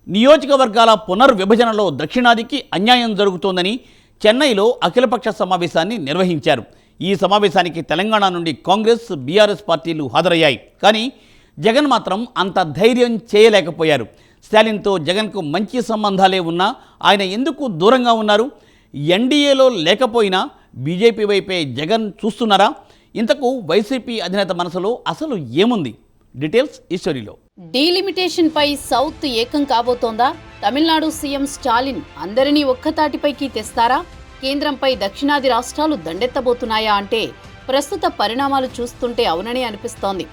నియోజకవర్గాల పునర్విభజనలో దక్షిణాదికి అన్యాయం జరుగుతోందని చెన్నైలో అఖిలపక్ష సమావేశాన్ని నిర్వహించారు. ఈ సమావేశానికి తెలంగాణ నుండి కాంగ్రెస్, బీఆర్ఎస్ పార్టీలు హాజరయ్యాయి. కానీ జగన్ మాత్రం అంత ధైర్యం చేయలేకపోయారు. స్టాలిన్తో జగన్కు మంచి సంబంధాలే ఉన్నా ఆయన ఎందుకు దూరంగా ఉన్నారు? ఎన్డీఏలో లేకపోయినా బీజేపీ వైపే జగన్ చూస్తున్నారా? ఇంతకు వైసీపీ అధినేత మనసులో అసలు ఏముంది? డీటెయిల్స్ ఈ స్టోరీలో. డీలిమిటేషన్ పై సౌత్ ఏకం కాబోతోందా? తమిళనాడు సీఎం స్టాలిన్ అందరినీ ఒక్కతాటిపైకి తెస్తారా? కేంద్రంపై దక్షిణాది రాష్ట్రాలు దండెత్తబోతున్నాయా అంటే ప్రస్తుత పరిణామాలు చూస్తుంటే అవునని అనిపిస్తోంది.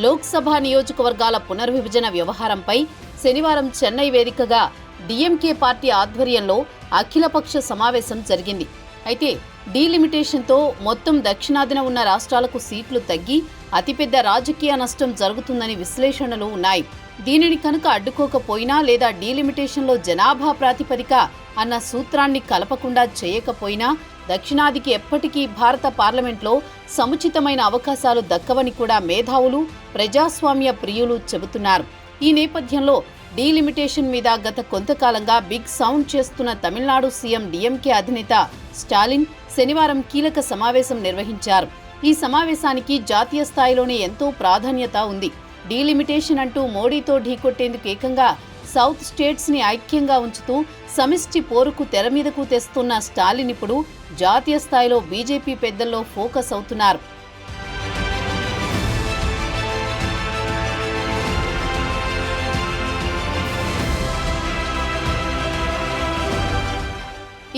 లోక్సభ నియోజకవర్గాల పునర్విభజన వ్యవహారంపై శనివారం చెన్నై వేదికగా డీఎంకే పార్టీ ఆధ్వర్యంలో అఖిలపక్ష సమావేశం జరిగింది. అయితే డీలిమిటేషన్తో మొత్తం దక్షిణాదిన ఉన్న రాష్ట్రాలకు సీట్లు తగ్గి అతిపెద్ద రాజకీయ నష్టం జరుగుతుందని విశ్లేషణలు ఉన్నాయి. దీనిని కనుక అడ్డుకోకపోయినా లేదా డీలిమిటేషన్లో జనాభా ప్రాతిపదిక అన్న సూత్రాన్ని కలపకుండా చేయకపోయినా దక్షిణాదికి ఎప్పటికీ భారత పార్లమెంట్లో సముచితమైన అవకాశాలు దక్కవని కూడా మేధావులు, ప్రజాస్వామ్య ప్రియులు చెబుతున్నారు. ఈ నేపథ్యంలో డీలిమిటేషన్ మీద గత కొంతకాలంగా బిగ్ సౌండ్ చేస్తున్న తమిళనాడు సీఎం డీఎంకే అధినేత స్టాలిన్ శనివారం కీలక సమావేశం నిర్వహించారు. ఈ సమావేశానికి జాతీయ స్థాయిలోనే ఎంతో ప్రాధాన్యత ఉంది. డీలిమిటేషన్ అంటూ మోడీతో ఢీకొట్టేందుకు ఏకంగా సౌత్ స్టేట్స్ ని ఐక్యంగా ఉంచుతూ సమిష్టి పోరుకు తెరమీదకు తెస్తున్న స్టాలిన్ ఇప్పుడు జాతీయ స్థాయిలో బీజేపీ పెద్దల్లో ఫోకస్ అవుతున్నారు.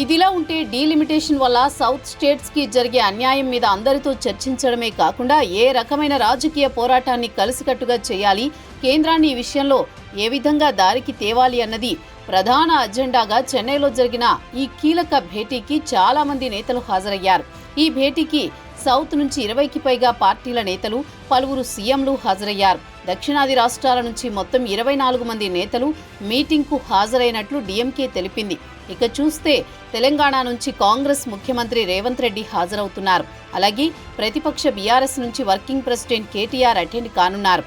ఇదిలా ఉంటే డీలిమిటేషన్ వల్ల సౌత్ స్టేట్స్ కి జరిగే అన్యాయం మీద అందరితో చర్చించడమే కాకుండా ఏ రకమైన రాజకీయ పోరాటాన్ని కలిసికట్టుగా చేయాలి, కేంద్రాన్ని ఈ విషయంలో ఏ విధంగా దారికి తేవాలి అన్నది ప్రధాన అజెండాగా చెన్నైలో జరిగిన ఈ కీలక భేటీకి చాలా మంది నేతలు హాజరయ్యారు. ఈ భేటీకి సౌత్ నుంచి 20కి పైగా పార్టీల నేతలు, పలువురు సీఎంలు హాజరయ్యారు. దక్షిణాది రాష్ట్రాల నుంచి మొత్తం 24 మంది నేతలు మీటింగ్కు హాజరైనట్లు డీఎంకే తెలిపింది. ఇక చూస్తే తెలంగాణ నుంచి కాంగ్రెస్ ముఖ్యమంత్రి రేవంత్ రెడ్డి హాజరవుతున్నారు. అలాగే ప్రతిపక్ష బీఆర్ఎస్ నుంచి వర్కింగ్ ప్రెసిడెంట్ కేటీఆర్ అటెండ్ కానున్నారు.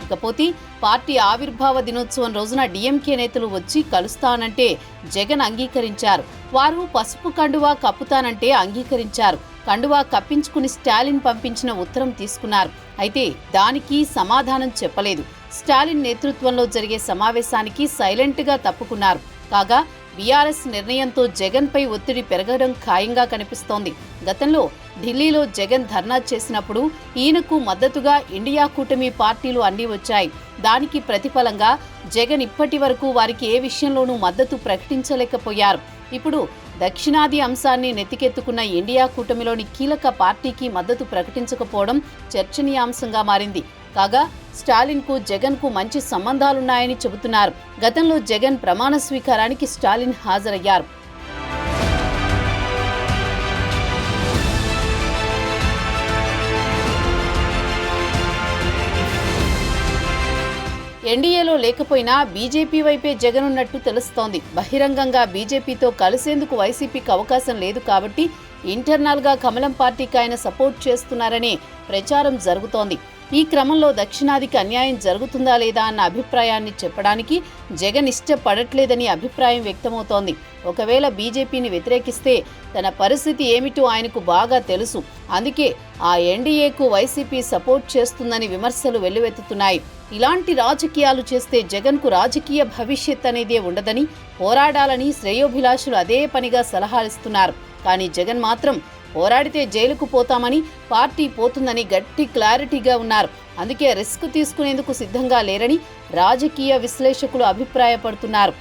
ఇకపోతే పార్టీ ఆవిర్భావ దినోత్సవం రోజున డీఎంకే నేతలు వచ్చి కలుస్తానంటే జగన్ అంగీకరించారు. వారు పసుపు కండువా కప్పుతానంటే అంగీకరించారు. కండువా కప్పించుకుని స్టాలిన్ పంపించిన ఉత్తరం తీసుకున్నారు. అయితే దానికి సమాధానం చెప్పలేదు. స్టాలిన్ నేతృత్వంలో జరిగే సమావేశానికి సైలెంట్గా తప్పుకున్నారు. కాగా బీఆర్ఎస్ నిర్ణయంతో జగన్ పై ఒత్తిడి పెరగడం ఖాయంగా కనిపిస్తోంది. గతంలో ఢిల్లీలో జగన్ ధర్నా చేసినప్పుడు ఈయనకు మద్దతుగా ఇండియా కూటమి పార్టీలు అన్నీ వచ్చాయి. దానికి ప్రతిఫలంగా జగన్ ఇప్పటి వరకు వారికి ఏ విషయంలోనూ మద్దతు ప్రకటించలేకపోయారు. ఇప్పుడు దక్షిణాది అంశాన్ని నెత్తికెత్తుకున్న ఇండియా కూటమిలోని కీలక పార్టీకి మద్దతు ప్రకటించకపోవడం చర్చనీయాంశంగా మారింది. కాగా స్టాలిన్కు జగన్కు మంచి సంబంధాలున్నాయని చెబుతున్నారు. గతంలో జగన్ ప్రమాణ స్వీకారానికి స్టాలిన్ హాజరయ్యారు. ఎన్డీఏలో లేకపోయినా బీజేపీ వైపే జగన్ ఉన్నట్టు తెలుస్తోంది. బహిరంగంగా బీజేపీతో కలిసేందుకు వైసీపీకి అవకాశం లేదు కాబట్టి ఇంటర్నల్గా కమలం పార్టీకి ఆయన సపోర్ట్ చేస్తున్నారనే ప్రచారం జరుగుతోంది. ఈ క్రమంలో దక్షిణాదికి అన్యాయం జరుగుతుందా లేదా అన్న అభిప్రాయాన్ని చెప్పడానికి జగన్ ఇష్టపడట్లేదని అభిప్రాయం వ్యక్తమవుతోంది. ఒకవేళ బీజేపీని వ్యతిరేకిస్తే తన పరిస్థితి ఏమిటో ఆయనకు బాగా తెలుసు. అందుకే ఆ ఎన్డీఏకు వైసీపీ సపోర్ట్ చేస్తుందని విమర్శలు వెల్లువెత్తుతున్నాయి. ఇలాంటి రాజకీయాలు చేస్తే జగన్కు రాజకీయ భవిష్యత్ అనేదే ఉండదని, పోరాడాలని శ్రేయోభిలాషులు అదే పనిగా సలహాలిస్తున్నారు. కానీ జగన్ మాత్రం పోరాడితే జైలుకు పోతామని, పార్టీ పోతుందని గట్టి క్లారిటీగా ఉన్నారు. అందుకే రిస్క్ తీసుకునేందుకు సిద్ధంగా లేరని రాజకీయ విశ్లేషకులు అభిప్రాయపడుతున్నారు.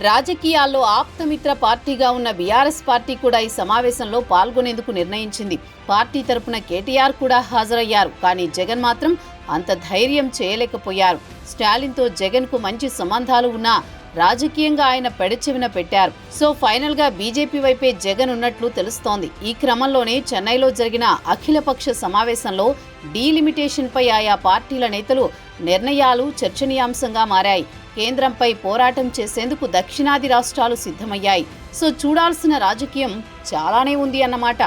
రాజకీయాల్లో ఆప్తమిత్ర పార్టీగా ఉన్న బీఆర్ఎస్ పార్టీ కూడా ఈ సమావేశంలో పాల్గొనేందుకు నిర్ణయించింది. పార్టీ తరపున కేటీఆర్ కూడా హాజరయ్యారు. కానీ జగన్ మాత్రం అంత ధైర్యం చేయలేకపోయారు. స్టాలిన్తో జగన్కు మంచి సంబంధాలు ఉన్నా రాజకీయంగా ఆయన పెడచెవిన పెట్టారు. సో ఫైనల్ గా బీజేపీ వైపే జగన్ ఉన్నట్లు తెలుస్తోంది. ఈ క్రమంలోనే చెన్నైలో జరిగిన అఖిలపక్ష సమావేశంలో డీలిమిటేషన్ పై ఆయా పార్టీల నేతలు నిర్ణయాలు చర్చనీయాంశంగా మారాయి. కేంద్రంపై పోరాటం చేసేందుకు దక్షిణాది రాష్ట్రాలు సిద్ధమయ్యాయి. సో చూడాల్సిన రాజకీయం చాలానే ఉంది అన్నమాట.